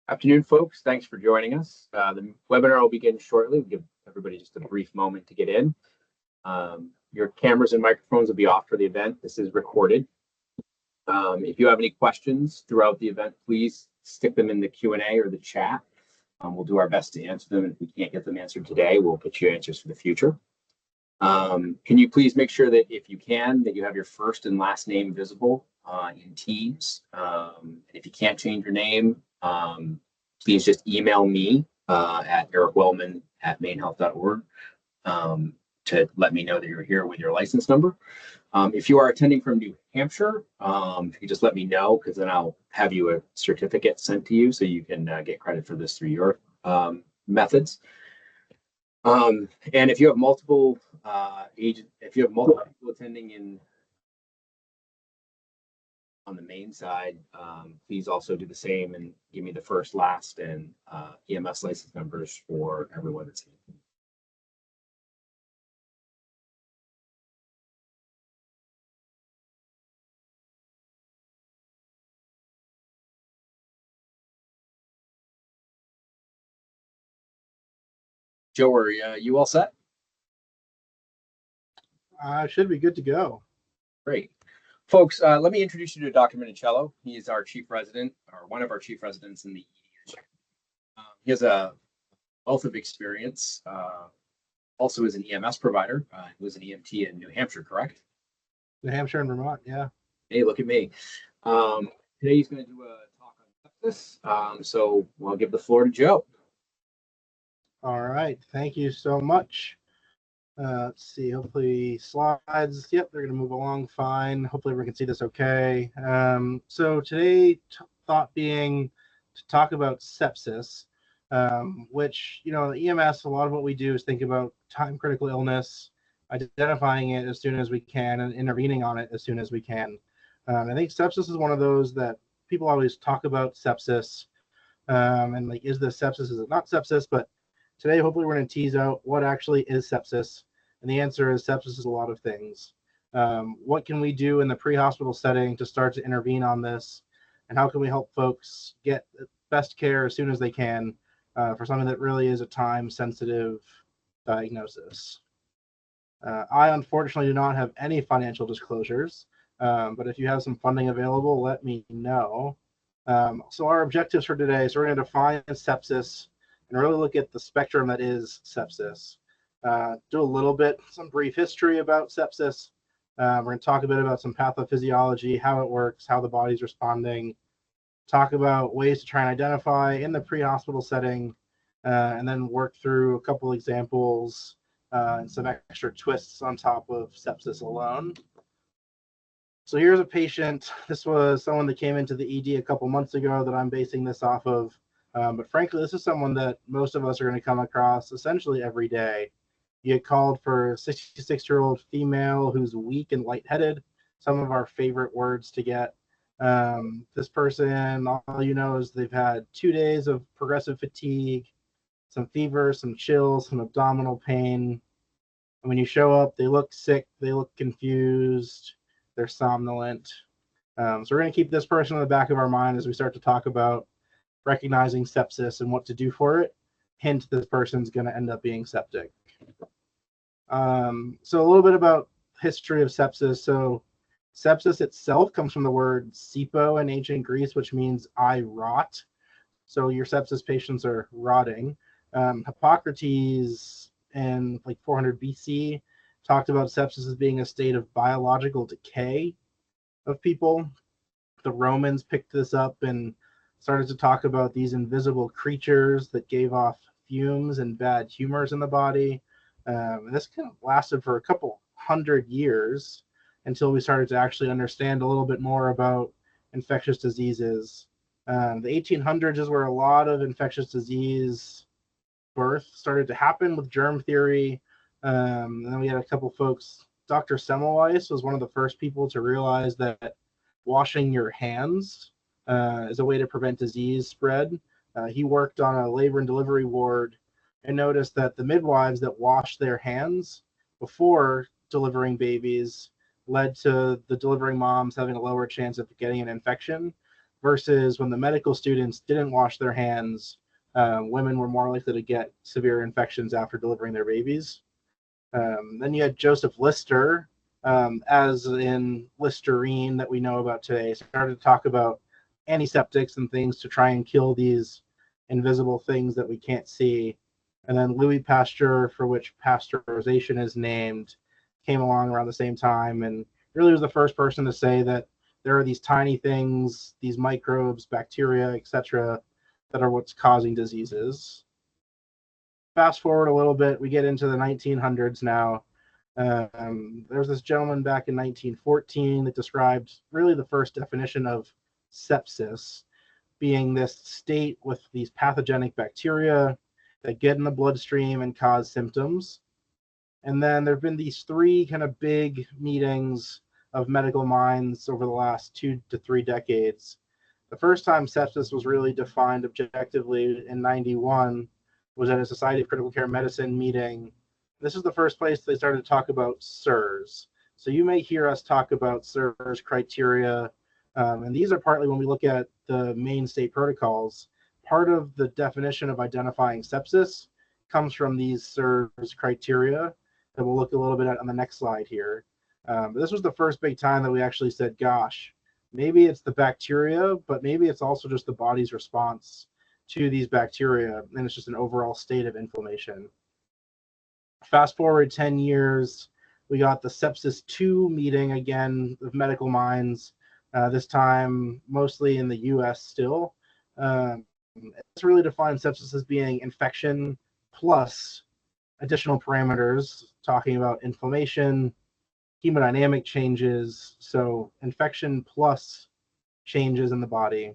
Afternoon, folks. Thanks for joining us. The webinar will begin shortly. We'll give everybody just a brief moment to get in. Your cameras and microphones will be off for the event. This is recorded. If you have any questions throughout the event, please stick them in the Q&A or the chat. We'll do our best to answer them. And if we can't get them answered today, we'll get you answers for the future. Can you please make sure that if you can, that you have your first and last name visible in Teams. If you can't change your name, please just email me at ericwellman@mainhealth.org to let me know that you're here with your license number. If you are attending from New Hampshire, if you just let me know, because then I'll have you a certificate sent to you so you can get credit for this through your methods. And if you have multiple people attending on the main side, please also do the same and give me the first, last, and EMS license numbers for everyone that's here. Joe, are you all set? Should be good to go. Great. Folks, let me introduce you to Dr. Minichiello. He is our chief resident, or one of our chief residents in the ED. He has a wealth of experience, also is an EMS provider. He was an EMT in New Hampshire, correct? New Hampshire and Vermont, yeah. Hey, look at me. Today he's going to do a talk on sepsis, so I'll give the floor to Joe. All right, thank you so much. Let's see, hopefully slides, yep, they're gonna move along fine. Hopefully everyone can see this okay. So today, thought being to talk about sepsis, which, EMS, a lot of what we do is think about time critical illness, identifying it as soon as we can and intervening on it as soon as we can. I think sepsis is one of those that people always talk about sepsis, and like, is this sepsis, is it not sepsis? But today, hopefully, we're going to tease out what actually is sepsis. And the answer is sepsis is a lot of things. What can we do in the pre-hospital setting to start to intervene on this? And how can we help folks get best care as soon as they can for something that really is a time-sensitive diagnosis? I, unfortunately, do not have any financial disclosures. But if you have some funding available, let me know. So our objectives for today, so we're going to define sepsis and really look at the spectrum that is sepsis. Do a little bit, some brief history about sepsis. We're going to talk a bit about some pathophysiology, how it works, how the body's responding, talk about ways to try and identify in the pre-hospital setting, and then work through a couple examples and some extra twists on top of sepsis alone. So here's a patient. This was someone that came into the ED a couple months ago that I'm basing this off of. But frankly, this is someone that most of us are going to come across essentially every day. You get called for a 66-year-old female who's weak and lightheaded, some of our favorite words to get. This person, all you know is they've had 2 days of progressive fatigue, some fever, some chills, some abdominal pain. And when you show up, they look sick, they look confused, they're somnolent. So we're going to keep this person in the back of our mind as we start to talk about recognizing sepsis and what to do for it. Hint, this person's going to end up being septic. So a little bit about history of sepsis. So sepsis itself comes from the word sepo in ancient Greece, which means I rot. So your sepsis patients are rotting. Hippocrates in like 400 BC talked about sepsis as being a state of biological decay of people. The Romans picked this up and started to talk about these invisible creatures that gave off fumes and bad humors in the body. And this kind of lasted for a couple hundred years until we started to actually understand a little bit more about infectious diseases. The 1800s is where a lot of infectious disease birth started to happen with germ theory. And then we had a couple folks. Dr. Semmelweis was one of the first people to realize that washing your hands is a way to prevent disease spread. He worked on a labor and delivery ward and noticed that the midwives that washed their hands before delivering babies led to the delivering moms having a lower chance of getting an infection versus when the medical students didn't wash their hands, women were more likely to get severe infections after delivering their babies. Then you had Joseph Lister, as in Listerine that we know about today, started to talk about antiseptics and things to try and kill these invisible things that we can't see. And then Louis Pasteur, for which pasteurization is named, came along around the same time and really was the first person to say that there are these tiny things, these microbes, bacteria, etc., that are what's causing diseases. Fast forward a little bit, we get into the 1900s now. There's this gentleman back in 1914 that described really the first definition of sepsis, being this state with these pathogenic bacteria that get in the bloodstream and cause symptoms. And then there have been these three kind of big meetings of medical minds over the last 2 to 3 decades. The first time sepsis was really defined objectively in 91 was at a Society of Critical Care Medicine meeting. This is the first place they started to talk about SIRS. So you may hear us talk about SIRS criteria, and these are partly when we look at the main state protocols. Part of the definition of identifying sepsis comes from these SIRS criteria that we'll look a little bit at on the next slide here. But this was the first big time that we actually said, gosh, maybe it's the bacteria, but maybe it's also just the body's response to these bacteria, and it's just an overall state of inflammation. Fast forward 10 years, we got the Sepsis 2 meeting again of medical minds, this time mostly in the US still. It's really defined sepsis as being infection plus additional parameters, talking about inflammation, hemodynamic changes, so infection plus changes in the body.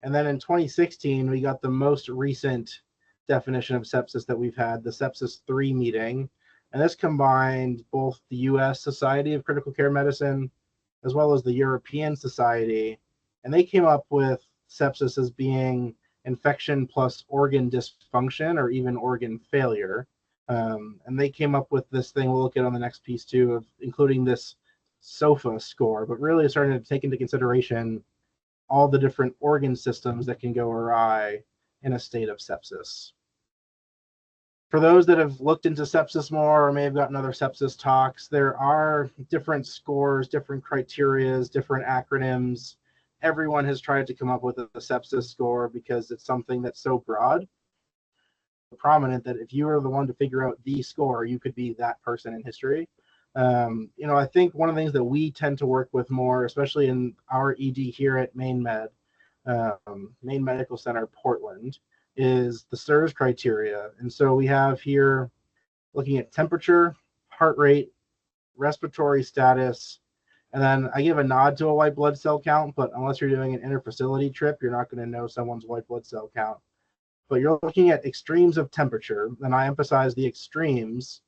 And then in 2016, we got the most recent definition of sepsis that we've had, the Sepsis 3 meeting. And this combined both the US Society of Critical Care Medicine as well as the European Society. And they came up with sepsis as being infection plus organ dysfunction or even organ failure. And they came up with this thing we'll look at on the next piece too, of including this SOFA score, but really starting to take into consideration all the different organ systems that can go awry in a state of sepsis. For those that have looked into sepsis more or may have gotten other sepsis talks, there are different scores, different criterias, different acronyms. Everyone has tried to come up with a sepsis score because it's something that's so broad, prominent, that if you were the one to figure out the score, you could be that person in history. I think one of the things that we tend to work with more, especially in our ED here at Maine Medical Center, Portland, is the SIRS criteria. And so we have here looking at temperature, heart rate, respiratory status, and then I give a nod to a white blood cell count, but unless you're doing an interfacility trip, you're not going to know someone's white blood cell count. But you're looking at extremes of temperature, and I emphasize the extremes.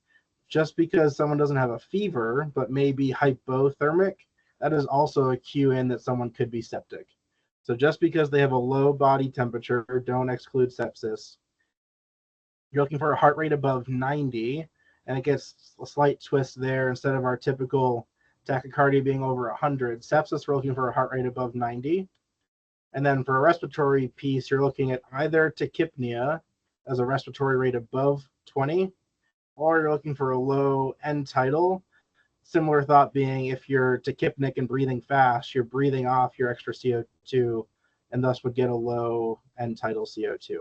Just because someone doesn't have a fever, but may be hypothermic, that is also a cue in that someone could be septic. So just because they have a low body temperature, don't exclude sepsis. You're looking for a heart rate above 90, and it gets a slight twist there. Instead of our typical tachycardia being over 100, sepsis, we're looking for a heart rate above 90. And then for a respiratory piece, you're looking at either tachypnea as a respiratory rate above 20, or you're looking for a low end tidal. Similar thought being if you're tachypnic and breathing fast, you're breathing off your extra CO2 and thus would get a low end tidal CO2.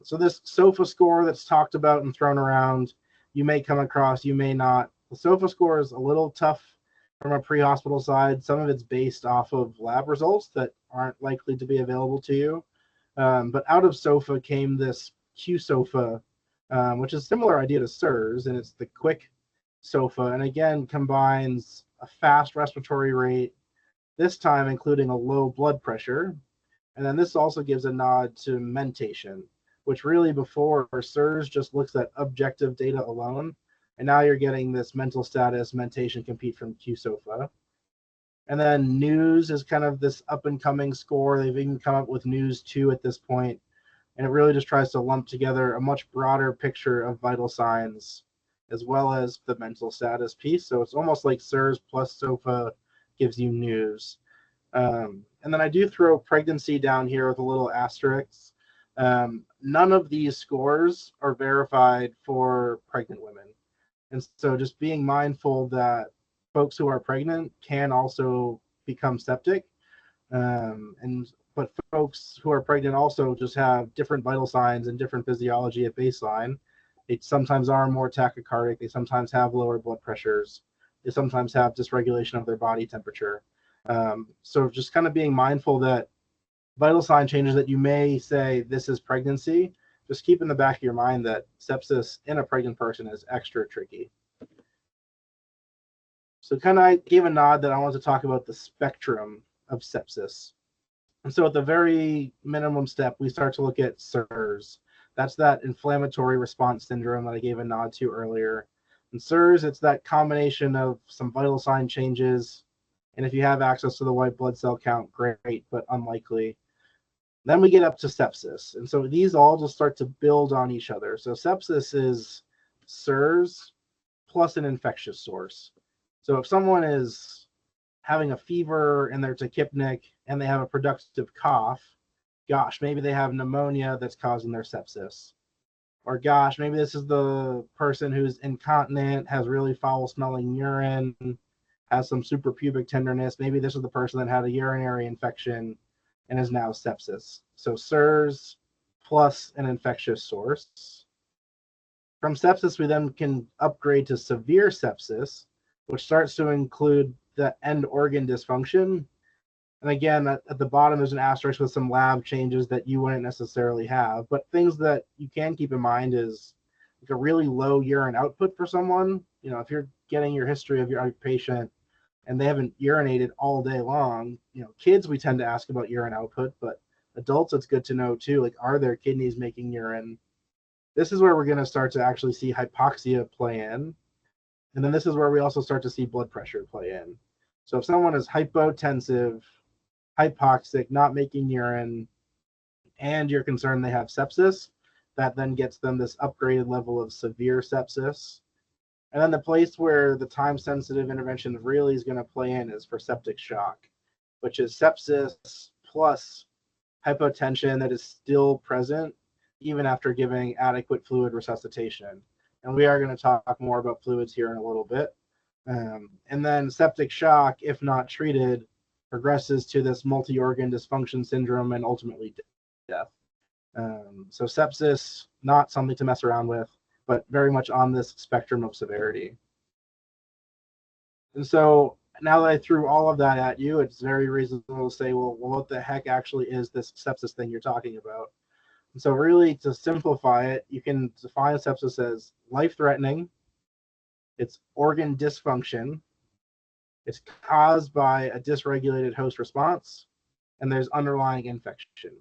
So this SOFA score that's talked about and thrown around, you may come across, you may not. The SOFA score is a little tough from a pre-hospital side. Some of it's based off of lab results that aren't likely to be available to you. But out of SOFA came this QSOFA, which is a similar idea to SIRS, and it's the quick SOFA, and again combines a fast respiratory rate, this time including a low blood pressure. And then this also gives a nod to mentation, which really before SIRS just looks at objective data alone, and now you're getting this mental status, mentation compete from QSOFA. And then NEWS is kind of this up and coming score. They've even come up with NEWS 2 at this point, and it really just tries to lump together a much broader picture of vital signs as well as the mental status piece. So it's almost like SIRS plus SOFA gives you NEWS. And And then I do throw pregnancy down here with a little asterisk. None of these scores are verified for pregnant women. And so just being mindful that folks who are pregnant can also become septic. But folks who are pregnant also just have different vital signs and different physiology at baseline. They sometimes are more tachycardic. They sometimes have lower blood pressures. They sometimes have dysregulation of their body temperature. So just kind of being mindful that vital sign changes that you may say this is pregnancy, just keep in the back of your mind that sepsis in a pregnant person is extra tricky. So kind of I gave a nod that I want to talk about the spectrum of sepsis. And so at the very minimum step, we start to look at SIRS. That's that inflammatory response syndrome that I gave a nod to earlier. And SIRS, it's that combination of some vital sign changes. And if you have access to the white blood cell count, great, but unlikely. Then we get up to sepsis. And so these all just start to build on each other. So sepsis is SIRS plus an infectious source. So if someone is having a fever and they're tachypnic and they have a productive cough, gosh, maybe they have pneumonia that's causing their sepsis. Or gosh, maybe this is the person who's incontinent, has really foul smelling urine, has some suprapubic tenderness. Maybe this is the person that had a urinary infection and is now sepsis. So SIRS plus an infectious source. From sepsis, we then can upgrade to severe sepsis, which starts to include the end organ dysfunction. And again, at the bottom, there's an asterisk with some lab changes that you wouldn't necessarily have. But things that you can keep in mind is like a really low urine output for someone. You know, if you're getting your history of your patient and they haven't urinated all day long, you know, kids, we tend to ask about urine output, but adults, it's good to know too, like, are their kidneys making urine? This is where we're going to start to actually see hypoxia play in. And then this is where we also start to see blood pressure play in. So if someone is hypotensive, hypoxic, not making urine, and you're concerned they have sepsis, that then gets them this upgraded level of severe sepsis. And then the place where the time-sensitive intervention really is going to play in is for septic shock, which is sepsis plus hypotension that is still present even after giving adequate fluid resuscitation. And we are going to talk more about fluids here in a little bit. And then septic shock, if not treated, progresses to this multi-organ dysfunction syndrome and ultimately death. So sepsis, not something to mess around with, but very much on this spectrum of severity. And so now that I threw all of that at you, it's very reasonable to say, well, what the heck actually is this sepsis thing you're talking about? And so really, to simplify it, you can define sepsis as life-threatening, it's organ dysfunction, it's caused by a dysregulated host response, and there's underlying infection.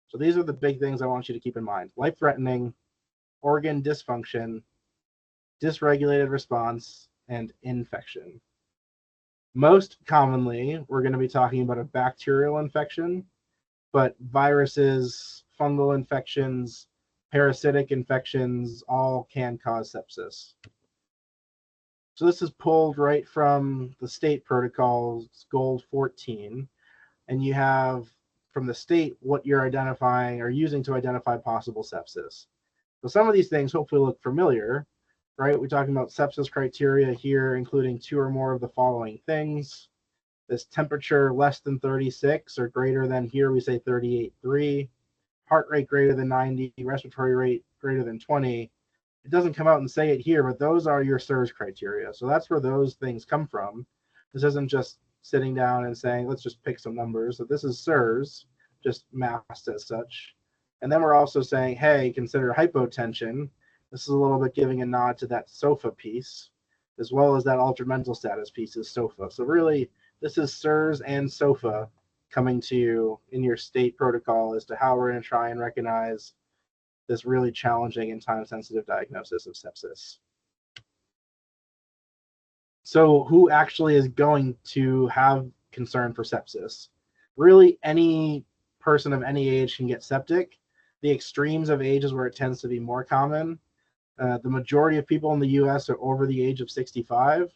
So these are the big things I want you to keep in mind. Life-threatening, organ dysfunction, dysregulated response, and infection. Most commonly, we're going to be talking about a bacterial infection, but viruses, fungal infections, parasitic infections, all can cause sepsis. So this is pulled right from the state protocols, Gold 14, and you have from the state what you're identifying or using to identify possible sepsis. So some of these things hopefully look familiar, right? We're talking about sepsis criteria here, including 2 or more of the following things. This temperature less than 36 or greater than, here we say 38.3, heart rate greater than 90, respiratory rate greater than 20. It doesn't come out and say it here, but those are your SIRS criteria. So that's where those things come from. This isn't just sitting down and saying, let's just pick some numbers. So this is SIRS, just masked as such. And then we're also saying, hey, consider hypotension. This is a little bit giving a nod to that SOFA piece, as well as that altered mental status piece is SOFA. So really, this is SIRS and SOFA coming to you in your state protocol as to how we're going to try and recognize this really challenging and time-sensitive diagnosis of sepsis. So who actually is going to have concern for sepsis? Really, any person of any age can get septic. The extremes of age is where it tends to be more common. The majority of people in the US are over the age of 65.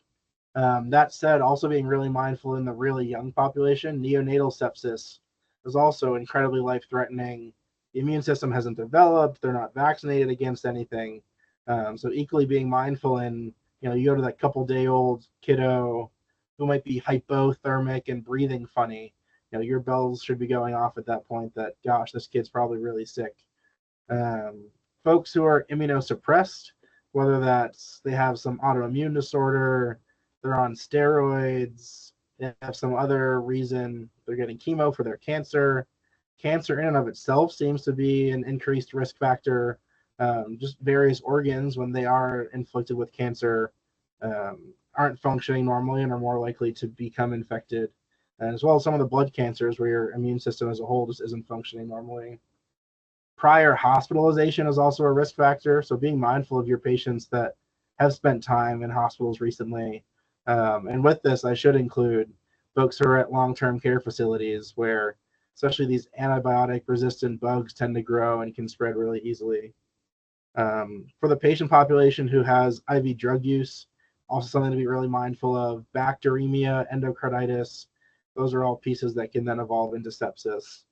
That said, also being really mindful in the really young population, neonatal sepsis is also incredibly life-threatening. The immune system hasn't developed; they're not vaccinated against anything. So equally being mindful in, you go to that couple-day-old kiddo who might be hypothermic and breathing funny. Your bells should be going off at that point that, gosh, this kid's probably really sick. Folks who are immunosuppressed, whether that's they have some autoimmune disorder, they're on steroids, they have some other reason they're getting chemo for their cancer. Cancer in and of itself seems to be an increased risk factor. Just various organs, when they are inflicted with cancer, aren't functioning normally and are more likely to become infected. And as well as some of the blood cancers where your immune system as a whole just isn't functioning normally. Prior hospitalization is also a risk factor, so being mindful of your patients that have spent time in hospitals recently. And with this, I should include folks who are at long-term care facilities where especially these antibiotic-resistant bugs tend to grow and can spread really easily. For the patient population who has IV drug use, also something to be really mindful of. Bacteremia, endocarditis, those are all pieces that can then evolve into sepsis.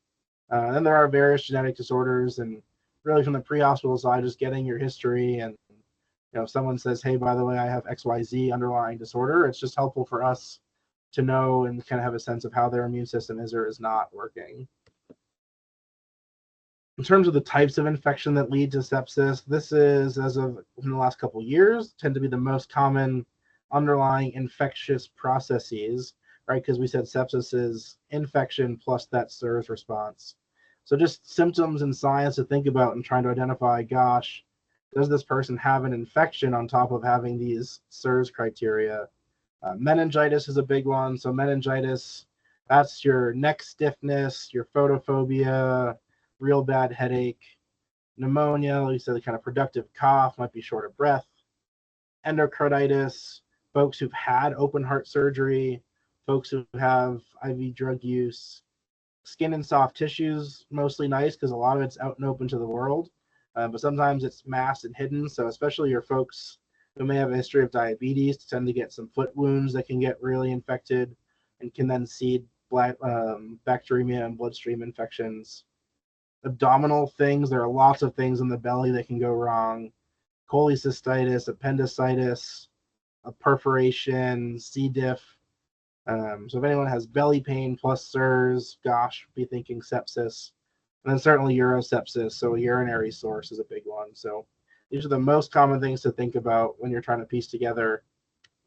Then there are various genetic disorders, and really from the pre-hospital side, just getting your history. And if someone says, hey, by the way, I have XYZ underlying disorder, it's just helpful for us to know and kind of have a sense of how their immune system is or is not working. In terms of the types of infection that lead to sepsis, this is, as of in the last couple of years, tend to be the most common underlying infectious processes, right? Because we said sepsis is infection plus that SIRS response. So just symptoms and signs to think about and trying to identify, gosh, does this person have an infection on top of having these SIRS criteria? Meningitis is a big one. So meningitis, that's your neck stiffness, your photophobia, real bad headache. Pneumonia, like you said, the kind of productive cough, might be short of breath. Endocarditis, folks who've had open heart surgery, folks who have IV drug use. Skin and soft tissues, mostly nice because a lot of it's out and open to the world, but sometimes it's masked and hidden. So especially your folks who may have a history of diabetes tend to get some foot wounds that can get really infected and can then seed bacteremia and bloodstream infections. Abdominal things, there are lots of things in the belly that can go wrong. Cholecystitis, appendicitis, a perforation, C. diff. So if anyone has belly pain plus SIRS, gosh, be thinking sepsis. And then certainly urosepsis, so a urinary source is a big one. So these are the most common things to think about when you're trying to piece together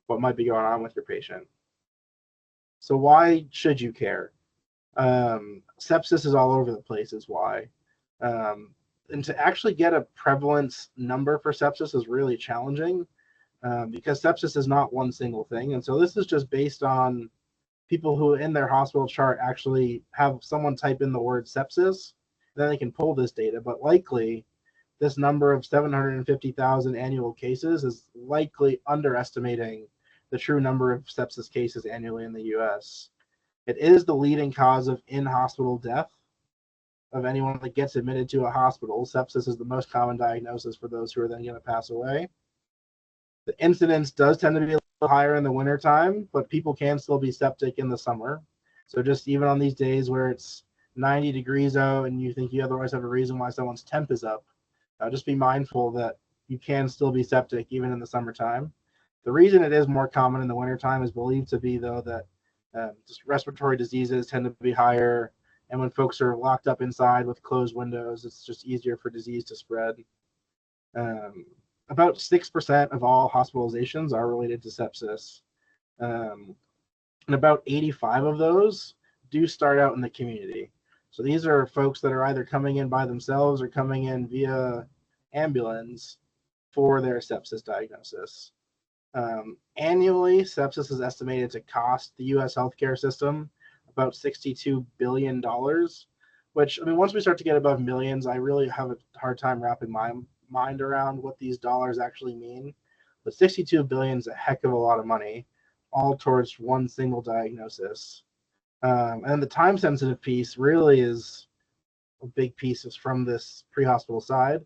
what might be going on with your patient. So why should you care? Sepsis is all over the place is why. And to actually get a prevalence number for sepsis is really challenging because sepsis is not one single thing. And so this is just based on people who in their hospital chart actually have someone type in the word sepsis, then they can pull this data. But likely this number of 750,000 annual cases is likely underestimating the true number of sepsis cases annually in the US. It is the leading cause of in-hospital death of anyone that gets admitted to a hospital. Sepsis is the most common diagnosis for those who are then going to pass away. The incidence does tend to be a little higher in the wintertime, but people can still be septic in the summer. So just even on these days where it's 90 degrees out and you think you otherwise have a reason why someone's temp is up, just be mindful that you can still be septic even in the summertime. The reason it is more common in the wintertime is believed to be, though, that just respiratory diseases tend to be higher. And when folks are locked up inside with closed windows, it's just easier for disease to spread. About 6% of all hospitalizations are related to sepsis. And about 85 of those do start out in the community. So these are folks that are either coming in by themselves or coming in via ambulance for their sepsis diagnosis. Annually, sepsis is estimated to cost the US healthcare system about $62 billion, which, I mean, once we start to get above millions, I really have a hard time wrapping my mind around what these dollars actually mean. But 62 billion is a heck of a lot of money, all towards one single diagnosis. And the time-sensitive piece really is a big piece is from this pre-hospital side.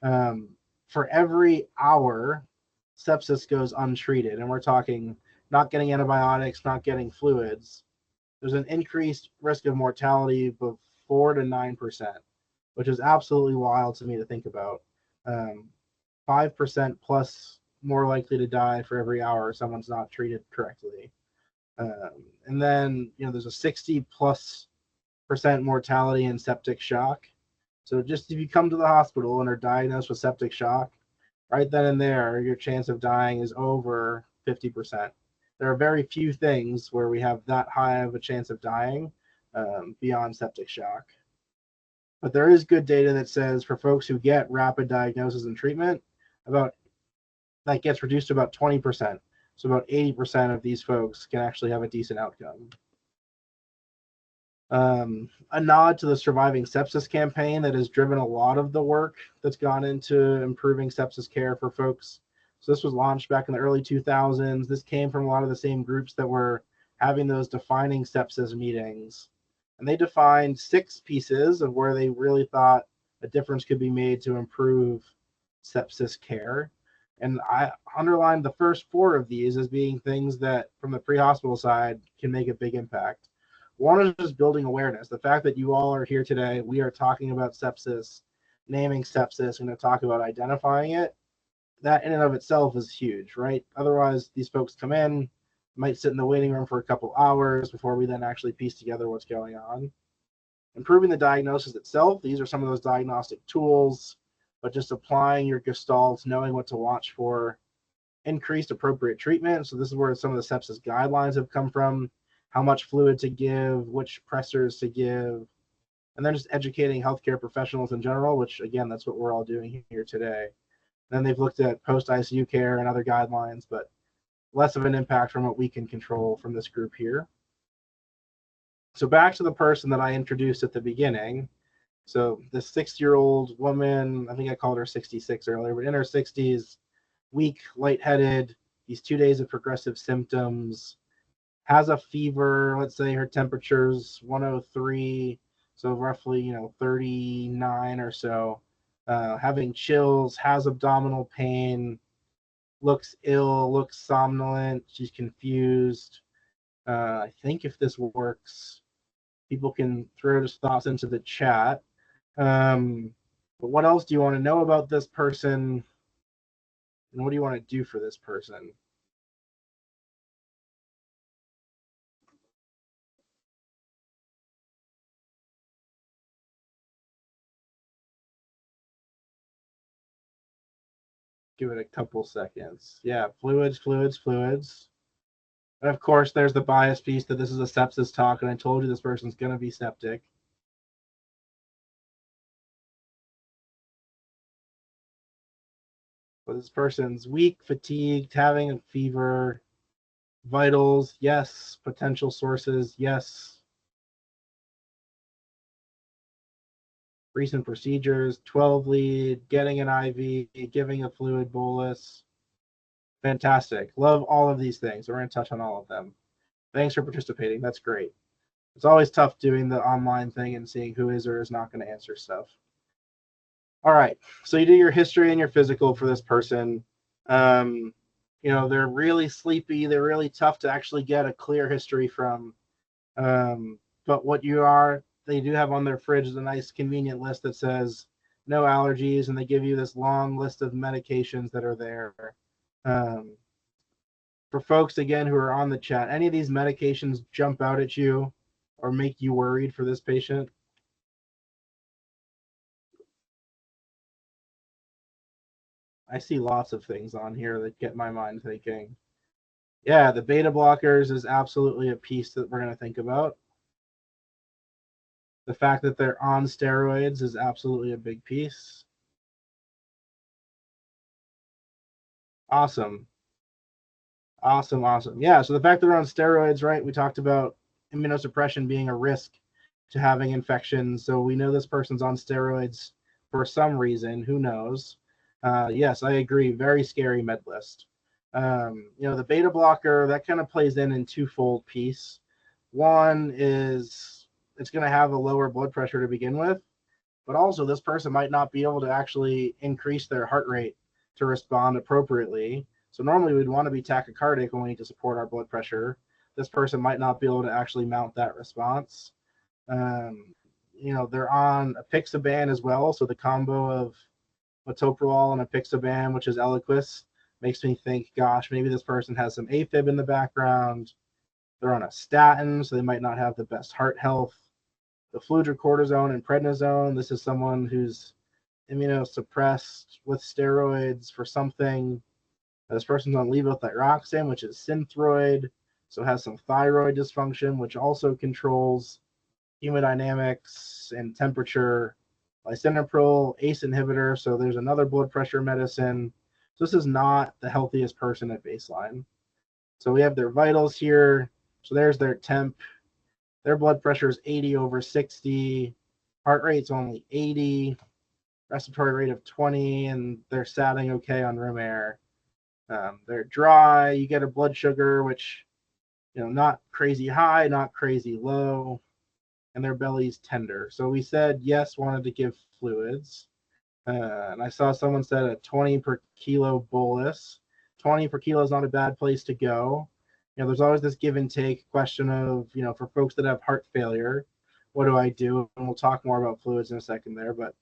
For every hour sepsis goes untreated, and we're talking not getting antibiotics, not getting fluids, there's an increased risk of mortality of 4 to 9%, which is absolutely wild to me to think about. 5% plus more likely to die for every hour someone's not treated correctly. And then, there's a 60+% mortality in septic shock. So just if you come to the hospital and are diagnosed with septic shock, right then and there, your chance of dying is over 50%. There are very few things where we have that high of a chance of dying beyond septic shock. But there is good data that says for folks who get rapid diagnosis and treatment, that gets reduced to about 20%. So about 80% of these folks can actually have a decent outcome. A nod to the Surviving Sepsis campaign that has driven a lot of the work that's gone into improving sepsis care for folks. So this was launched back in the early 2000s. This came from a lot of the same groups that were having those defining sepsis meetings. And they defined 6 pieces of where they really thought a difference could be made to improve sepsis care. And I underlined the first 4 of these as being things that from the pre-hospital side can make a big impact. One is just building awareness. The fact that you all are here today, we are talking about sepsis, naming sepsis, we're going to talk about identifying it. That in and of itself is huge, right? Otherwise, these folks come in, might sit in the waiting room for a couple hours before we then actually piece together what's going on. Improving the diagnosis itself. These are some of those diagnostic tools, but just applying your gestalt, knowing what to watch for. Increased appropriate treatment. So this is where some of the sepsis guidelines have come from. How much fluid to give, which pressors to give, and then just educating healthcare professionals in general, which again, that's what we're all doing here today. Then they've looked at post-ICU care and other guidelines, but less of an impact from what we can control from this group here. So back to the person that I introduced at the beginning. So this 60-year-old woman, I think I called her 66 earlier, but in her 60s, weak, lightheaded, these 2 days of progressive symptoms, has a fever. Let's say her temperature's 103, so roughly 39 or so. Having chills, has abdominal pain, looks ill, looks somnolent. She's confused. I think if this works, people can throw just thoughts into the chat. But what else do you want to know about this person? And what do you want to do for this person? Give it a couple seconds. Yeah, fluids. And of course, there's the bias piece that this is a sepsis talk, and I told you this person's going to be septic. But this person's weak, fatigued, having a fever, vitals, yes. Potential sources, yes. Recent procedures, 12 lead, getting an IV, giving a fluid bolus. Fantastic. Love all of these things. We're going to touch on all of them. Thanks for participating. That's great. It's always tough doing the online thing and seeing who is or is not going to answer stuff. All right. So you do your history and your physical for this person. They're really sleepy. They're really tough to actually get a clear history from. But they do have on their fridge is a nice convenient list that says no allergies, and they give you this long list of medications that are there. For folks, again, who are on the chat, any of these medications jump out at you or make you worried for this patient? I see lots of things on here that get my mind thinking. Yeah, the beta blockers is absolutely a piece that we're going to think about. The fact that they're on steroids is absolutely a big piece. Awesome. Yeah, so the fact that they're on steroids, right? We talked about immunosuppression being a risk to having infections. So we know this person's on steroids for some reason. Who knows? Yes, I agree. Very scary med list. The beta blocker, that kind of plays in twofold piece. One is it's going to have a lower blood pressure to begin with, but also this person might not be able to actually increase their heart rate to respond appropriately. So normally we'd want to be tachycardic when we need to support our blood pressure. This person might not be able to actually mount that response. They're on apixaban as well. So the combo of metoprolol and apixaban, which is Eliquis, makes me think, gosh, maybe this person has some AFib in the background. They're on a statin, so they might not have the best heart health. The fludrocortisone and prednisone, this is someone who's immunosuppressed with steroids for something. This person's on levothyroxine, which is Synthroid, so has some thyroid dysfunction, which also controls hemodynamics and temperature. Lisinopril, ACE inhibitor, so there's another blood pressure medicine. So this is not the healthiest person at baseline. So we have their vitals here. So there's their temp. Their blood pressure is 80/60. Heart rate's only 80. Respiratory rate of 20, and they're satting okay on room air. They're dry. You get a blood sugar, which, not crazy high, not crazy low, and their belly's tender. So we said yes, wanted to give fluids. And I saw someone said a 20 per kilo bolus. 20 per kilo is not a bad place to go. There's always this give and take question of, for folks that have heart failure, what do I do? And we'll talk more about fluids in a second there, but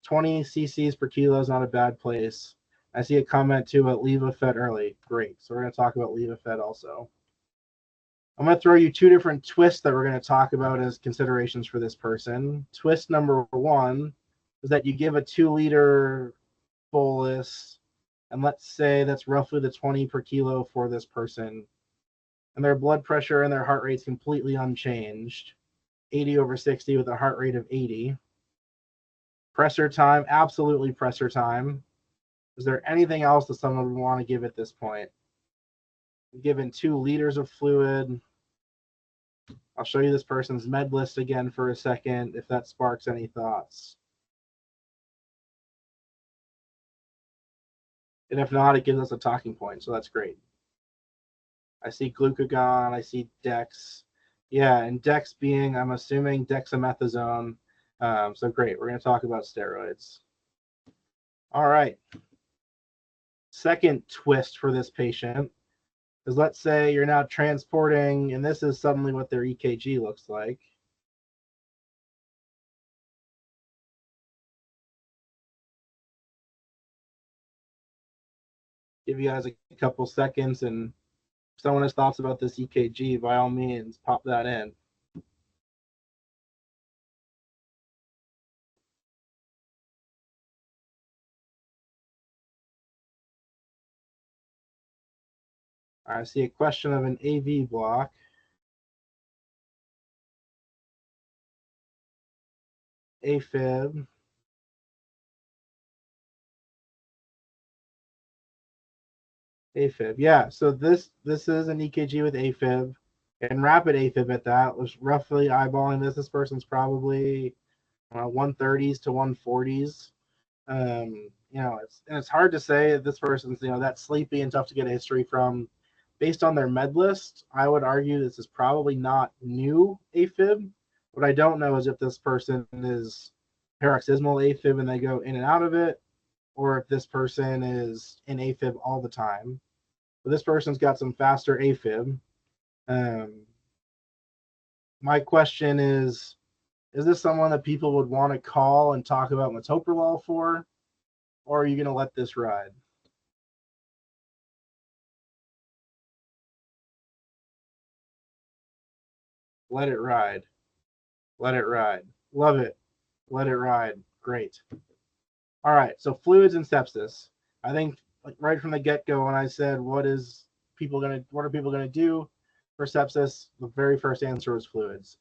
20 cc's per kilo is not a bad place. I see a comment too about Levofed early. Great. So we're going to talk about Levofed also. I'm going to throw you two different twists that we're going to talk about as considerations for this person. Twist number one is that you give a 2-liter bolus, and let's say that's roughly the 20 per kilo for this person, and their blood pressure and their heart rate's completely unchanged, 80/60 with a heart rate of 80. Pressor time, absolutely pressor time. Is there anything else that someone would want to give at this point? Given 2 liters of fluid. I'll show you this person's med list again for a second if that sparks any thoughts. And if not, it gives us a talking point, so that's great. I see glucagon, I see Dex. Yeah, and Dex being, I'm assuming, dexamethasone. So great, we're going to talk about steroids. All right. Second twist for this patient is, let's say you're now transporting, and this is suddenly what their EKG looks like. Give you guys a couple seconds, and if someone has thoughts about this EKG, by all means, pop that in. I see a question of an AV block. AFib. AFib, yeah. So this is an EKG with AFib, and rapid AFib at that was roughly eyeballing this. This person's probably 130s to 140s. It's hard to say if this person's that sleepy and tough to get a history from. Based on their med list, I would argue this is probably not new AFib. What I don't know is if this person is paroxysmal AFib and they go in and out of it, or if this person is in AFib all the time. But this person's got some faster AFib. My question is this someone that people would want to call and talk about metoprolol for, or are you going to let this ride? Let it ride. Let it ride. Love it. Let it ride. Great. All right. So fluids and sepsis. I think right from the get-go, when I said what are people going to do for sepsis, the very first answer was fluids.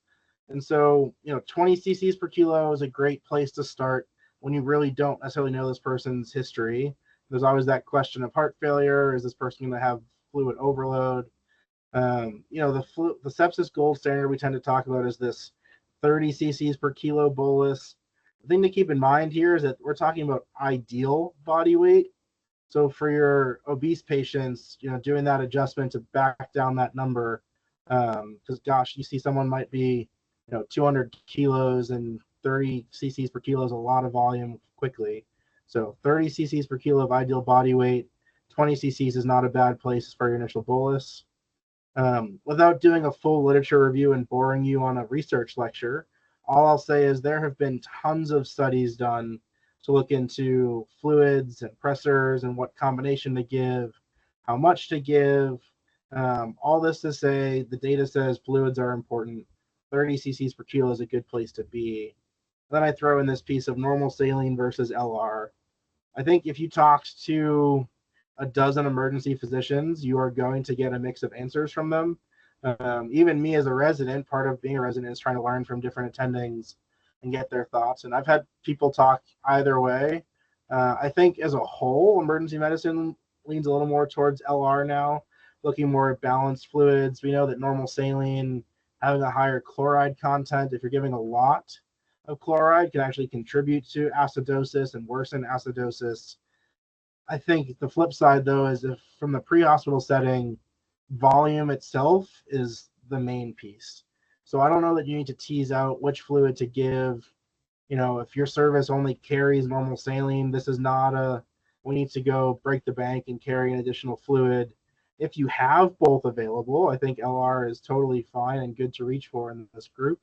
And so 20 cc's per kilo is a great place to start when you really don't necessarily know this person's history. There's always that question of heart failure. Is this person going to have fluid overload? The sepsis gold standard we tend to talk about is this 30 cc's per kilo bolus. The thing to keep in mind here is that we're talking about ideal body weight. So for your obese patients, doing that adjustment to back down that number, because gosh, you see someone might be 200 kilos, and 30 cc's per kilo is a lot of volume quickly. So 30 cc's per kilo of ideal body weight 20 cc's is not a bad place for your initial bolus. Without doing a full literature review and boring you on a research lecture, all I'll say is there have been tons of studies done to look into fluids and pressors and what combination to give, how much to give. All this to say, the data says fluids are important. 30 cc's per kilo is a good place to be. Then I throw in this piece of normal saline versus LR. I think if you talked to a dozen emergency physicians, you are going to get a mix of answers from them. Even me as a resident, part of being a resident is trying to learn from different attendings and get their thoughts. And I've had people talk either way. I think as a whole, emergency medicine leans a little more towards LR now, looking more at balanced fluids. We know that normal saline having a higher chloride content, if you're giving a lot of chloride, can actually contribute to acidosis and worsen acidosis. I think the flip side, though, is if from the pre-hospital setting, volume itself is the main piece. So I don't know that you need to tease out which fluid to give. You know, if your service only carries normal saline, this is not a, we need to go break the bank and carry an additional fluid. If you have both available, I think LR is totally fine and good to reach for in this group.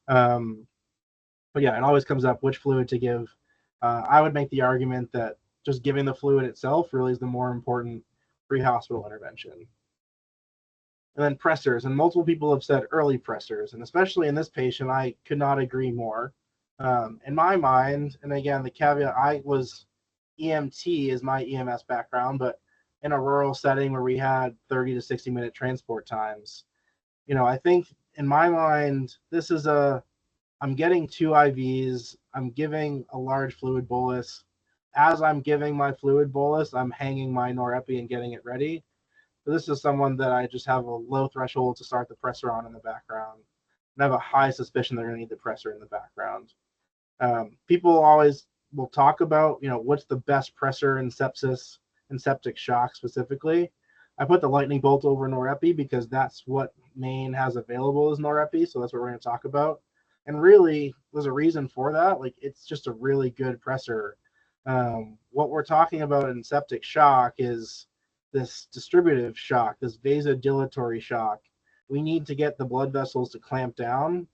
But yeah, it always comes up which fluid to give. I would make the argument that just giving the fluid itself really is the more important pre-hospital intervention. And then pressors, and multiple people have said early pressors, and especially in this patient, I could not agree more. In my mind, and again, the caveat, I was EMT is my EMS background, but in a rural setting where we had 30 to 60 minute transport times, you know, I think in my mind, this is I'm getting 2 IVs, I'm giving a large fluid bolus. As I'm giving my fluid bolus, I'm hanging my norepi and getting it ready. So this is someone that I just have a low threshold to start the pressor on in the background. And I have a high suspicion they're going to need the pressor in the background. People always will talk about, you know, what's the best pressor in sepsis and septic shock specifically. I put the lightning bolt over norepi because that's what Maine has available as norepi. So that's what we're going to talk about. And really, there's a reason for that. Like, it's just a really good pressor. What we're talking about in septic shock is this distributive shock, this vasodilatory shock. We need to get the blood vessels to clamp down.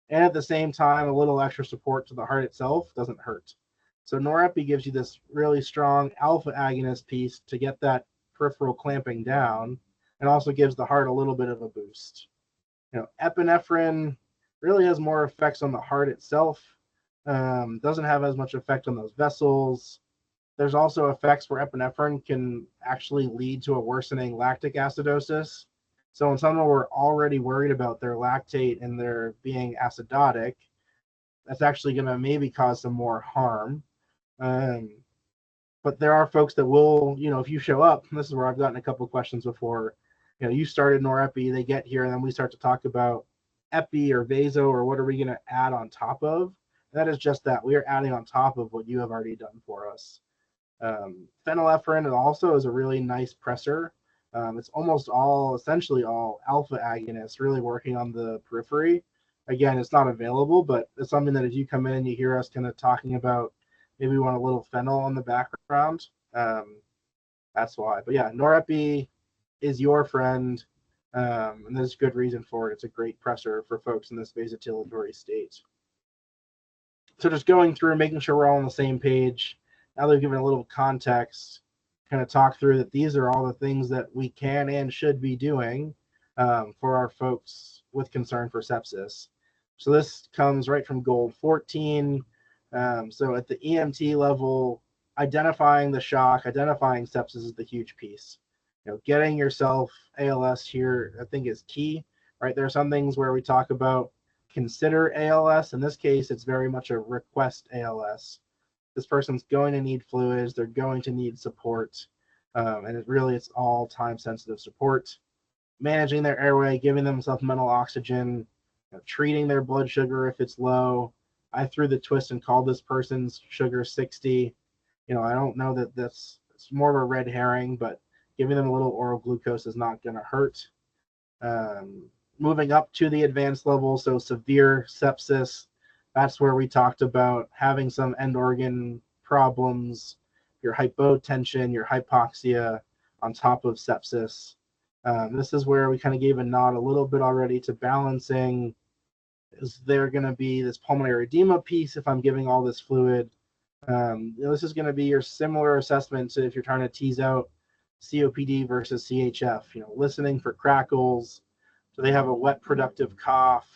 And at the same time, a little extra support to the heart itself doesn't hurt. So norepi gives you this really strong alpha agonist piece to get that peripheral clamping down, and also gives the heart a little bit of a boost. You know, epinephrine really has more effects on the heart itself. Doesn't have as much effect on those vessels. There's also effects where epinephrine can actually lead to a worsening lactic acidosis. So when someone we're already worried about their lactate and their being acidotic, that's actually going to maybe cause some more harm. But there are folks that will, you know, if you show up, and this is where I've gotten a couple of questions before, you know, you started norepi, they get here, and then we start to talk about epi or vaso or what are we going to add on top of. That is just that. We are adding on top of what you have already done for us. Phenylephrine also is a really nice pressor. It's almost all, essentially all alpha agonists really working on the periphery. Again, it's not available, but it's something that if you come in and you hear us kind of talking about, maybe we want a little phenyl on the background. That's why. But yeah, norepi is your friend, and there's good reason for it. It's a great pressor for folks in this vasodilatory state. So just going through, making sure we're all on the same page. Now they've given a little context, kind of talk through that these are all the things that we can and should be doing for our folks with concern for sepsis. So this comes right from goal 14. So at the EMT level, identifying the shock, identifying sepsis is the huge piece. You know, getting yourself ALS here, I think, is key, right? There are some things where we talk about consider ALS. In this case, it's very much a request ALS. This person's going to need fluids. They're going to need support. And it's all time-sensitive support. Managing their airway, giving them supplemental oxygen, you know, treating their blood sugar if it's low. I threw the twist and called this person's sugar 60. You know, I don't know that it's more of a red herring, but giving them a little oral glucose is not going to hurt. Moving up to the advanced level, so severe sepsis, that's where we talked about having some end organ problems, your hypotension, your hypoxia. on top of sepsis. This is where we kind of gave a nod a little bit already to balancing. Is there going to be this pulmonary edema piece if I'm giving all this fluid? This is going to be your similar assessment to if you're trying to tease out COPD versus CHF. Listening for crackles. Do they have a wet productive cough?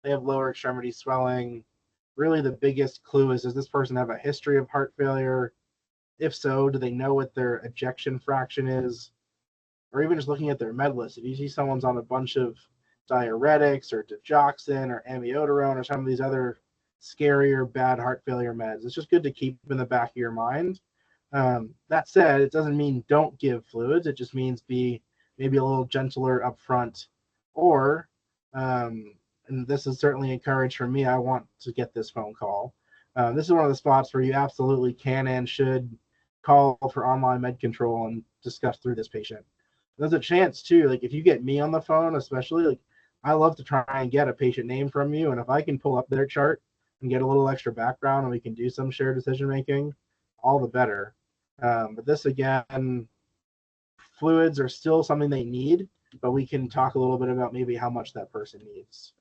They have lower extremity swelling. Really, the biggest clue is, does this person have a history of heart failure? If so, do they know what their ejection fraction is? Or even just looking at their med list. If you see someone's on a bunch of diuretics or digoxin or amiodarone or some of these other scarier bad heart failure meds, it's just good to keep in the back of your mind. That said, it doesn't mean don't give fluids. It just means be maybe a little gentler up front. Or, and this is certainly encouraged for me, I want to get this phone call. This is one of the spots where you absolutely can and should call for online med control and discuss through this patient. There's a chance too, like if you get me on the phone, especially, like I love to try and get a patient name from you, and if I can pull up their chart and get a little extra background and we can do some shared decision making, all the better. But this again, fluids are still something they need, but we can talk a little bit about maybe how much that person needs.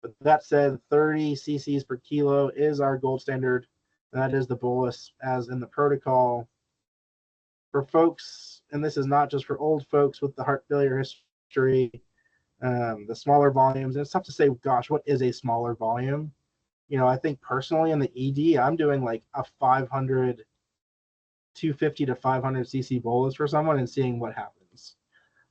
But that said, 30 cc's per kilo is our gold standard. That is the bolus as in the protocol. For folks, and this is not just for old folks with the heart failure history, the smaller volumes, and it's tough to say, gosh, what is a smaller volume? I think personally in the ED, I'm doing like a 250 to 500 cc bolus for someone and seeing what happens.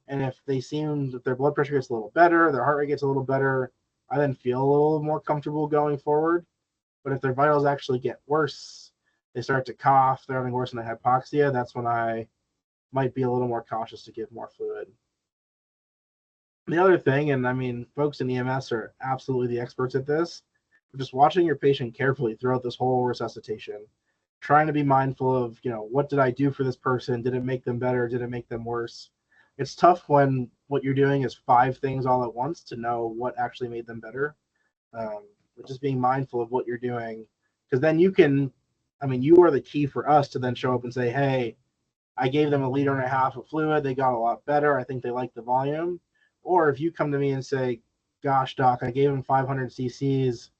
And if they seem that their blood pressure gets a little better, their heart rate gets a little better, I then feel a little more comfortable going forward. But if their vitals actually get worse, they start to cough, they're having worse than the hypoxia, that's when I might be a little more cautious to give more fluid. The other thing, and I mean, folks in EMS are absolutely the experts at this, just watching your patient carefully throughout this whole resuscitation, trying to be mindful of, what did I do for this person? Did it make them better? Did it make them worse? It's tough when what you're doing is 5 things all at once to know what actually made them better. But just being mindful of what you're doing, because then you are the key for us to then show up and say, hey, I gave them 1.5 liters of fluid. They got a lot better. I think they like the volume. Or if you come to me and say, gosh, doc, I gave him 500 cc's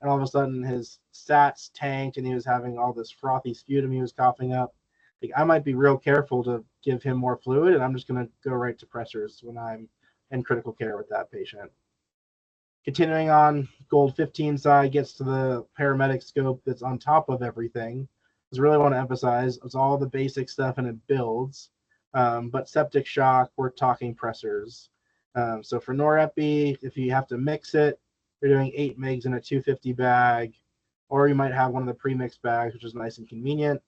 and all of a sudden his sats tanked and he was having all this frothy sputum he was coughing up, I might be real careful to give him more fluid, and I'm just going to go right to pressors when I'm in critical care with that patient. Continuing on, gold 15 side gets to the paramedic scope that's on top of everything. I really want to emphasize it's all the basic stuff and it builds. But septic shock, we're talking pressors. So for norepi, if you have to mix it, you're doing 8 mgs in a 250 bag, or you might have one of the pre-mixed bags, which is nice and convenient.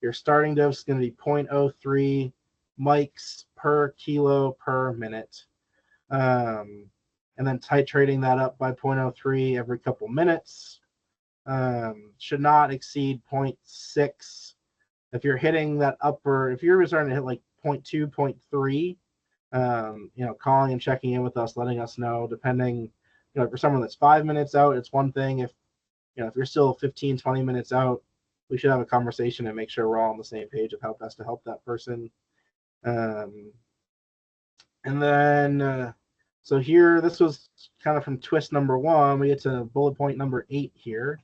Your starting dose is going to be 0.03 mics per kilo per minute. And then titrating that up by 0.03 every couple minutes. Should not exceed 0.6. If you're hitting that upper, if you're starting to hit like 0.2, 0.3, calling and checking in with us, letting us know, depending, for someone that's 5 minutes out, it's one thing. If you're still 15, 20 minutes out, we should have a conversation and make sure we're all on the same page of how best to help that person. And then, so here, this was kind of from twist number 1. We get to bullet point number 8 here,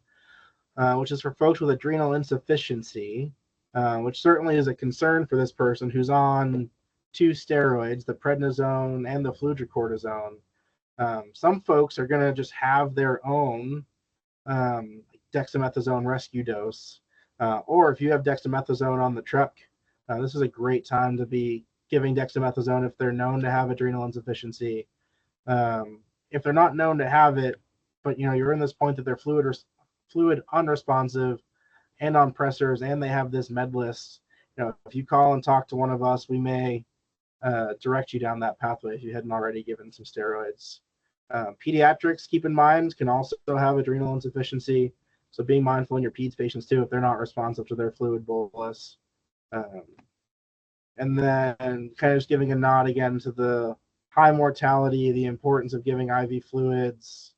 which is for folks with adrenal insufficiency, which certainly is a concern for this person who's on 2 steroids, the prednisone and the fludrocortisone. Some folks are going to just have their own dexamethasone rescue dose, or if you have dexamethasone on the truck, this is a great time to be giving dexamethasone if they're known to have adrenal insufficiency. If they're not known to have it, but you're in this point that they're fluid unresponsive and on pressors and they have this med list, if you call and talk to one of us, we may direct you down that pathway if you hadn't already given some steroids. Pediatrics, keep in mind, can also have adrenal insufficiency, so being mindful in your peds patients too if they're not responsive to their fluid bolus. And then kind of just giving a nod again to the high mortality, the importance of giving IV fluids.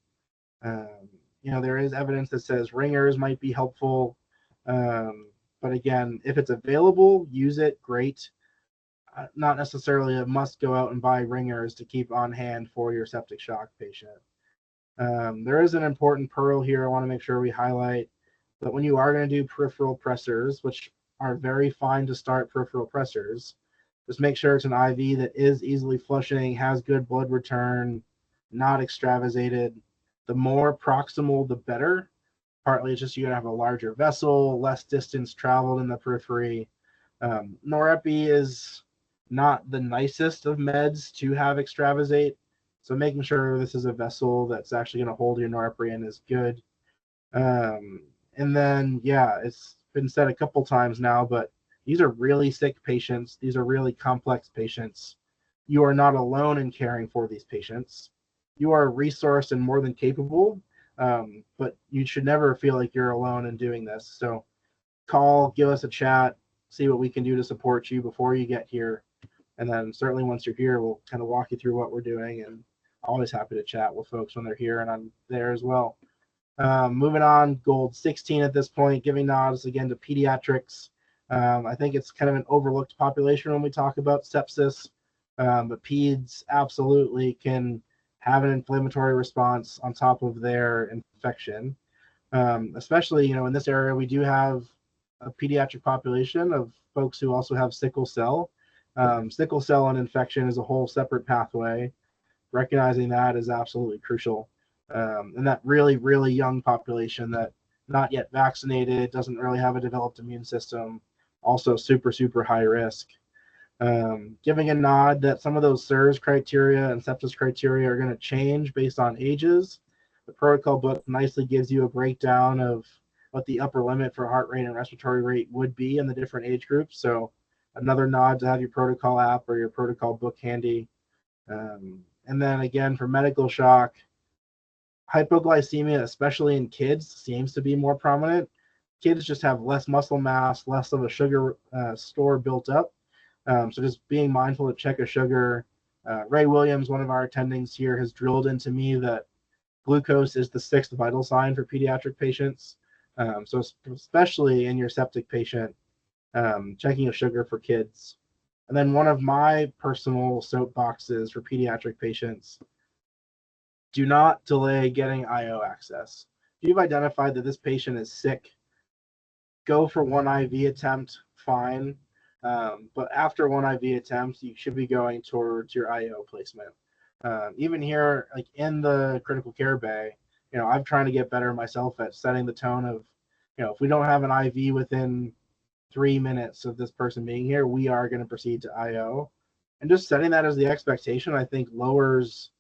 There is evidence that says ringers might be helpful. But again, if it's available, use it, great. not necessarily a must go out and buy ringers to keep on hand for your septic shock patient. There is an important pearl here I want to make sure we highlight, that when you are going to do peripheral pressors, which are very fine to start peripheral pressors, just make sure it's an IV that is easily flushing, has good blood return, not extravasated. The more proximal, the better. Partly it's just you're going to have a larger vessel, less distance traveled in the periphery. Norepi is not the nicest of meds to have extravasate, so making sure this is a vessel that's actually going to hold your norepinephrine is good. And then, yeah, it's been said a couple times now, but these are really sick patients. These are really complex patients. You are not alone in caring for these patients. You are resourced and more than capable, but you should never feel like you're alone in doing this. So call, give us a chat, see what we can do to support you before you get here. And then certainly once you're here, we'll kind of walk you through what we're doing. And always happy to chat with folks when they're here, and I'm there as well. Moving on, gold 16 at this point, giving nods again to pediatrics. I think it's kind of an overlooked population when we talk about sepsis, but peds absolutely can have an inflammatory response on top of their infection. Especially, in this area, we do have a pediatric population of folks who also have sickle cell. Sickle cell and infection is a whole separate pathway. Recognizing that is absolutely crucial. And that really, really young population that not yet vaccinated, doesn't really have a developed immune system, also super, super high risk. Giving a nod that some of those SIRS criteria and sepsis criteria are going to change based on ages. The protocol book nicely gives you a breakdown of what the upper limit for heart rate and respiratory rate would be in the different age groups. So another nod to have your protocol app or your protocol book handy. And then again, for medical shock, hypoglycemia, especially in kids, seems to be more prominent. Kids just have less muscle mass, less of a sugar store built up. So just being mindful to check a sugar. Ray Williams, one of our attendings here, has drilled into me that glucose is the 6th vital sign for pediatric patients. So especially in your septic patient, checking a sugar for kids. And then one of my personal soapboxes for pediatric patients, do not delay getting IO access. If you've identified that this patient is sick, go for one IV attempt, fine. But after one IV attempt, you should be going towards your IO placement. Even here, like in the critical care bay, I'm trying to get better myself at setting the tone of, if we don't have an IV within 3 minutes of this person being here, we are going to proceed to IO. And just setting that as the expectation, I think lowers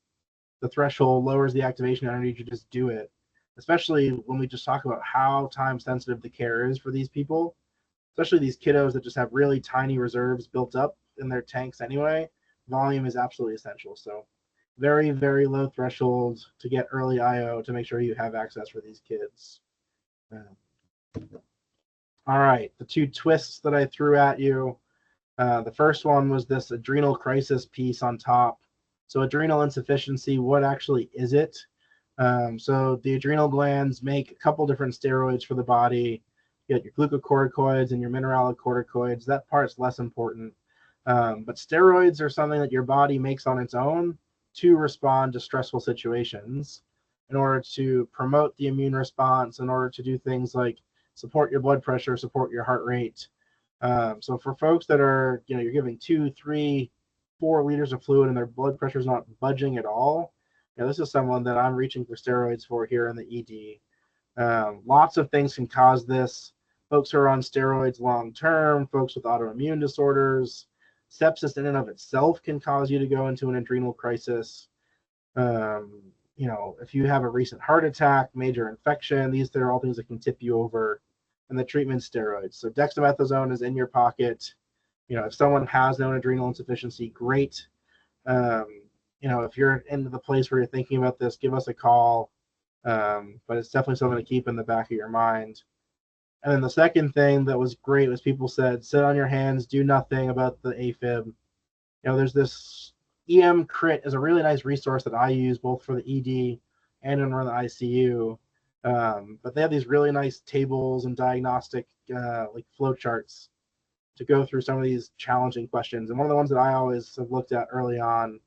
the threshold, lowers the activation energy to just do it. Especially when we just talk about how time sensitive the care is for these people, especially these kiddos that just have really tiny reserves built up in their tanks anyway. Volume is absolutely essential. So very, very low threshold to get early IO to make sure you have access for these kids. All right, the two twists that I threw at you. The first one was this adrenal crisis piece on top. So adrenal insufficiency, what actually is it? So the adrenal glands make a couple different steroids for the body. You got your glucocorticoids and your mineralocorticoids. That part's less important. But steroids are something that your body makes on its own to respond to stressful situations in order to promote the immune response, in order to do things like support your blood pressure, support your heart rate. So for folks that are, you're giving 2, 3, 4 liters of fluid and their blood pressure is not budging at all, this is someone that I'm reaching for steroids for here in the ED. Lots of things can cause this. Folks who are on steroids long term, folks with autoimmune disorders, sepsis in and of itself can cause you to go into an adrenal crisis. If you have a recent heart attack, major infection, these are all things that can tip you over. And the treatment steroids. So dexamethasone is in your pocket. If someone has known adrenal insufficiency, great. If you're into the place where you're thinking about this, give us a call. But it's definitely something to keep in the back of your mind. And then the second thing that was great was people said, sit on your hands, do nothing about the AFib. There's this EM Crit is a really nice resource that I use both for the ED and when we're in the ICU. But they have these really nice tables and diagnostic like flow charts to go through some of these challenging questions. And one of the ones that I always have looked at early on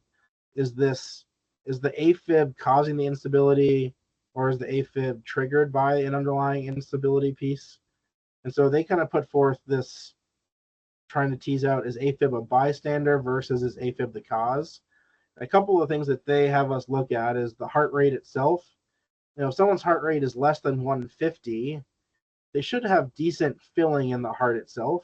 is this: is the AFib causing the instability, or is the AFib triggered by an underlying instability piece? And so they kind of put forth this, trying to tease out, is AFib a bystander versus is AFib the cause? A couple of things that they have us look at is the heart rate itself. If someone's heart rate is less than 150, they should have decent filling in the heart itself.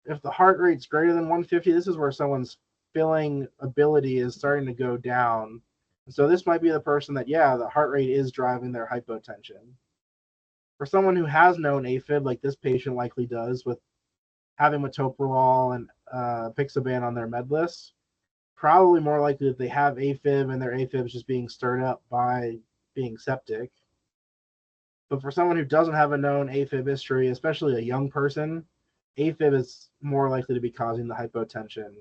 If the heart rate's greater than 150, this is where someone's filling ability is starting to go down. And so this might be the person that, yeah, the heart rate is driving their hypotension. For someone who has known AFib, like this patient likely does, with having metoprolol and apixaban on their med list, probably more likely that they have AFib and their AFib is just being stirred up by being septic. But for someone who doesn't have a known AFib history, especially a young person, AFib is more likely to be causing the hypotension.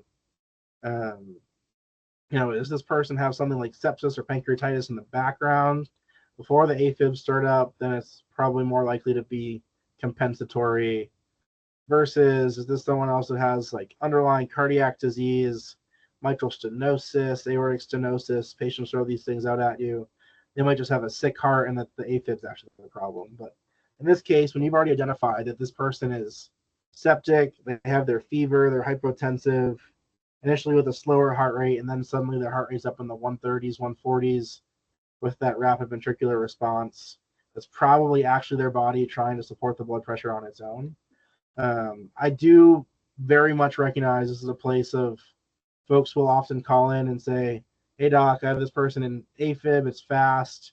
Does this person have something like sepsis or pancreatitis in the background before the AFib stirred up? Then it's probably more likely to be compensatory. Versus, is this someone else that has like underlying cardiac disease, mitral stenosis, aortic stenosis? Patients throw these things out at you. They might just have a sick heart and that the AFib is actually the problem. But in this case, when you've already identified that this person is septic, they have their fever, they're hypotensive, initially with a slower heart rate, and then suddenly their heart rate's up in the 130s, 140s with that rapid ventricular response, that's probably actually their body trying to support the blood pressure on its own. I do very much recognize this is a place of folks will often call in and say, hey doc, I have this person in AFib, it's fast,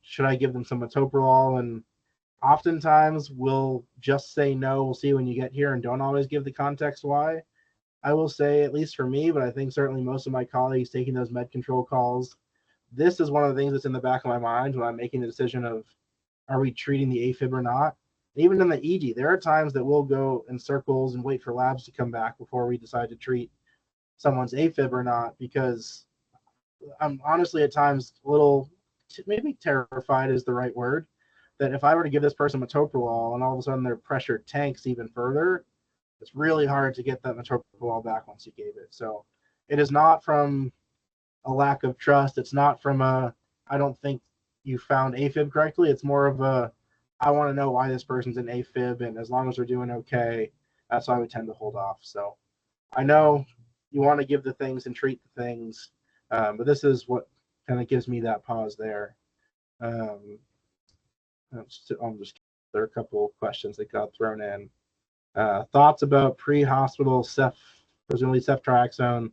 should I give them some metoprolol? And oftentimes we'll just say no, we'll see when you get here, and don't always give the context why. I will say, at least for me, but I think certainly most of my colleagues taking those med control calls, this is one of the things that's in the back of my mind when I'm making the decision of, are we treating the AFib or not? Even in the ED, there are times that we'll go in circles and wait for labs to come back before we decide to treat someone's AFib or not, because I'm honestly at times a little, maybe terrified is the right word, that if I were to give this person metoprolol and all of a sudden their pressure tanks even further, it's really hard to get that metoprolol back once you gave it. So it is not from a lack of trust. It's not from I don't think you found AFib correctly. It's more of I want to know why this person's in AFib, and as long as they're doing okay, that's why we tend to hold off. So I know you want to give the things and treat the things, but this is what kind of gives me that pause there. There are a couple of questions that got thrown in. Thoughts about pre-hospital presumably ceftriaxone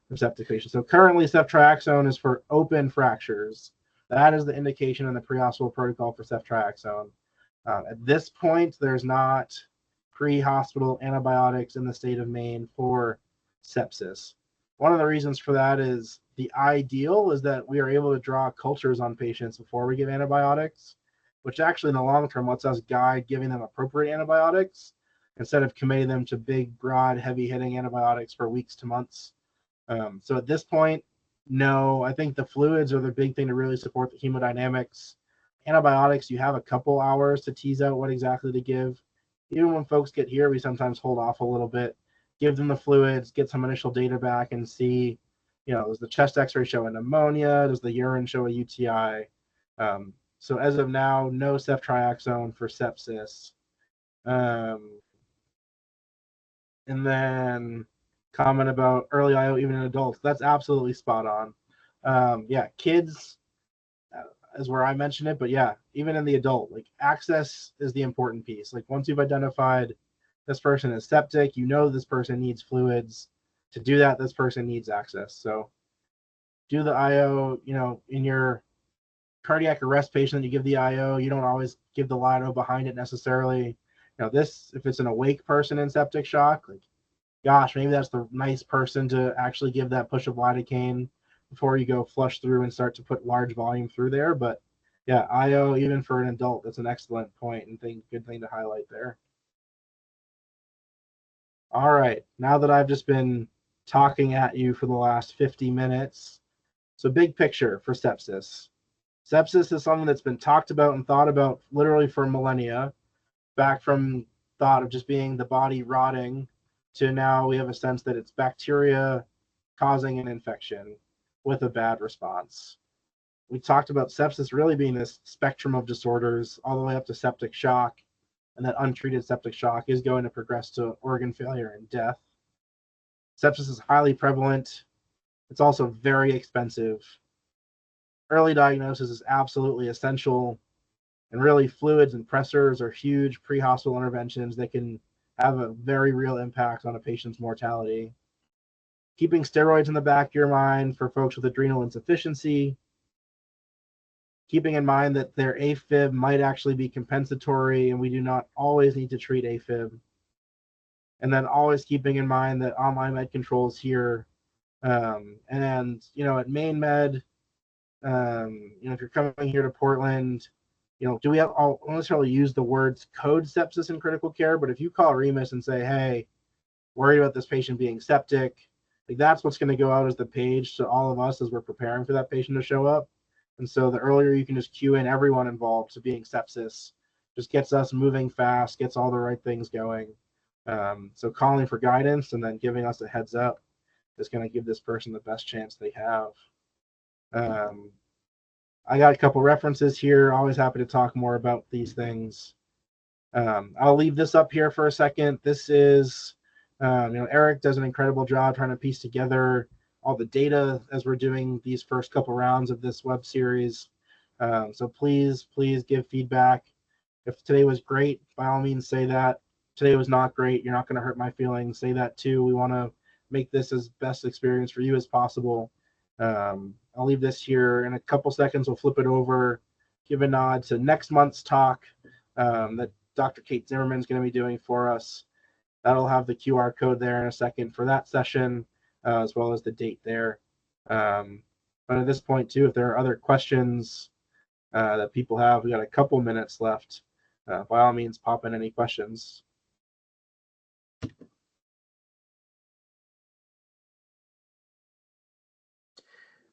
for septic patients. So currently ceftriaxone is for open fractures. That is the indication in the pre-hospital protocol for ceftriaxone. At this point, there's not pre-hospital antibiotics in the state of Maine for sepsis. One of the reasons for that is the ideal is that we are able to draw cultures on patients before we give antibiotics, which actually in the long term lets us guide giving them appropriate antibiotics instead of committing them to big, broad, heavy-hitting antibiotics for weeks to months. So at this point, no, I think the fluids are the big thing to really support the hemodynamics. Antibiotics, you have a couple hours to tease out what exactly to give. Even when folks get here, we sometimes hold off a little bit, give them the fluids, get some initial data back and see, does the chest x-ray show a pneumonia? Does the urine show a UTI? So as of now, no ceftriaxone for sepsis. And then comment about early IO even in adults. That's absolutely spot on. Kids is where I mentioned it, but yeah, even in the adult, like access is the important piece. Like once you've identified this person is septic, this person needs fluids. To do that, this person needs access. So do the IO, in your cardiac arrest patient, you give the IO, you don't always give the LIDO behind it necessarily. If it's an awake person in septic shock, like, gosh, maybe that's the nice person to actually give that push of lidocaine before you go flush through and start to put large volume through there. But yeah, IO, even for an adult, that's an excellent point and good thing to highlight there. All right, now that I've just been talking at you for the last 50 minutes, so big picture for sepsis. Sepsis is something that's been talked about and thought about literally for millennia, back from thought of just being the body rotting to now we have a sense that it's bacteria causing an infection with a bad response. We talked about sepsis really being this spectrum of disorders all the way up to septic shock, and that untreated septic shock is going to progress to organ failure and death. Sepsis is highly prevalent. It's also very expensive. Early diagnosis is absolutely essential, and really fluids and pressors are huge pre-hospital interventions that can have a very real impact on a patient's mortality. Keeping steroids in the back of your mind for folks with adrenal insufficiency, keeping in mind that their AFib might actually be compensatory and we do not always need to treat AFib. And then always keeping in mind that online med controls here. And, you know, at Main Med, you know, if you're coming here to Portland, you know, do we have, I'll necessarily use the words code sepsis in critical care, but if you call Remus and say, hey, worried about this patient being septic, like that's what's going to go out as the page to all of us as we're preparing for that patient to show up. And so the earlier you can just cue in everyone involved to being sepsis, just gets us moving fast, gets all the right things going. So calling for guidance and then giving us a heads up is going to give this person the best chance they have. I got a couple references here. Always happy to talk more about these things. I'll leave this up here for a second. This is, you know, Eric does an incredible job trying to piece together all the data as we're doing these first couple rounds of this web series. So please give feedback. If today was great, by all means say that. Today was not great. You're not going to hurt my feelings. Say that too. We want to make this as best experience for you as possible. I'll leave this here in a couple seconds. We'll flip it over, give a nod to next month's talk that Dr. Kate Zimmerman is going to be doing for us. That'll have the QR code there in a second for that session, as well as the date there. But at this point too, if there are other questions that people have, we got a couple minutes left. By all means, pop in any questions.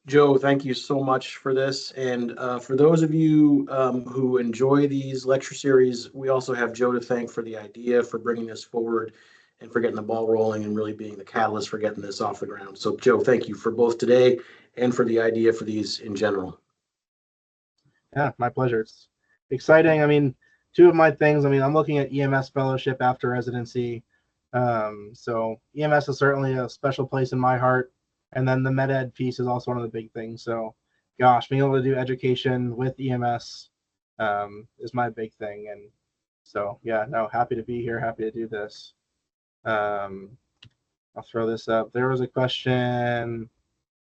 Joe, thank you so much for this. And for those of you who enjoy these lecture series, we also have Joe to thank for the idea, for bringing this forward, and for getting the ball rolling and really being the catalyst for getting this off the ground. So Joe, thank you for both today and for the idea for these in general. Yeah, my pleasure. It's exciting. I mean, two of my things, I mean, I'm looking at EMS fellowship after residency. So EMS is certainly a special place in my heart. And then the med ed piece is also one of the big things. So gosh, being able to do education with EMS is my big thing. And so, yeah, no, happy to be here. Happy to do this. I'll throw this up. There was a question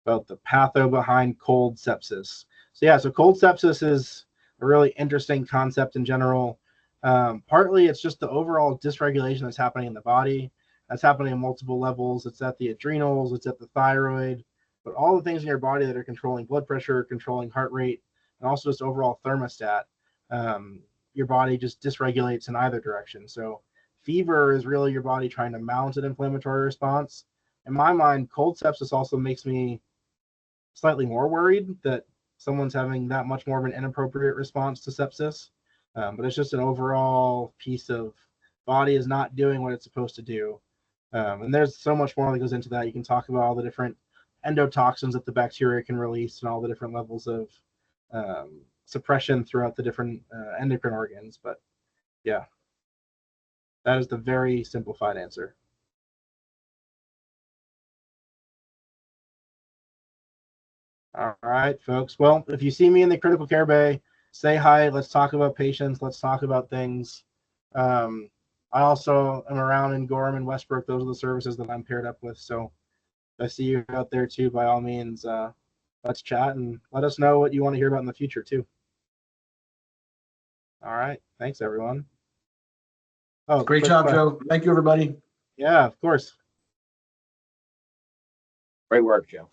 about the patho behind cold sepsis. So yeah, so cold sepsis is a really interesting concept in general. Partly it's just the overall dysregulation that's happening in the body. That's happening on multiple levels. It's at the adrenals, it's at the thyroid, but all the things in your body that are controlling blood pressure, controlling heart rate, and also just overall thermostat, your body just dysregulates in either direction. So fever is really your body trying to mount an inflammatory response. In my mind, cold sepsis also makes me slightly more worried that someone's having that much more of an inappropriate response to sepsis. But it's just an overall piece of body is not doing what it's supposed to do. And there's so much more that goes into that. You can talk about all the different endotoxins that the bacteria can release and all the different levels of suppression throughout the different endocrine organs. But yeah, that is the very simplified answer. All right, folks. Well, if you see me in the critical care bay, say hi. Let's talk about patients. Let's talk about things. I also am around in Gorham and Westbrook. Those are the services that I'm paired up with. So if I see you out there too, by all means, let's chat and let us know what you want to hear about in the future too. All right. Thanks, everyone. Oh, great job, Joe. Thank you, everybody. Yeah, of course. Great work, Joe.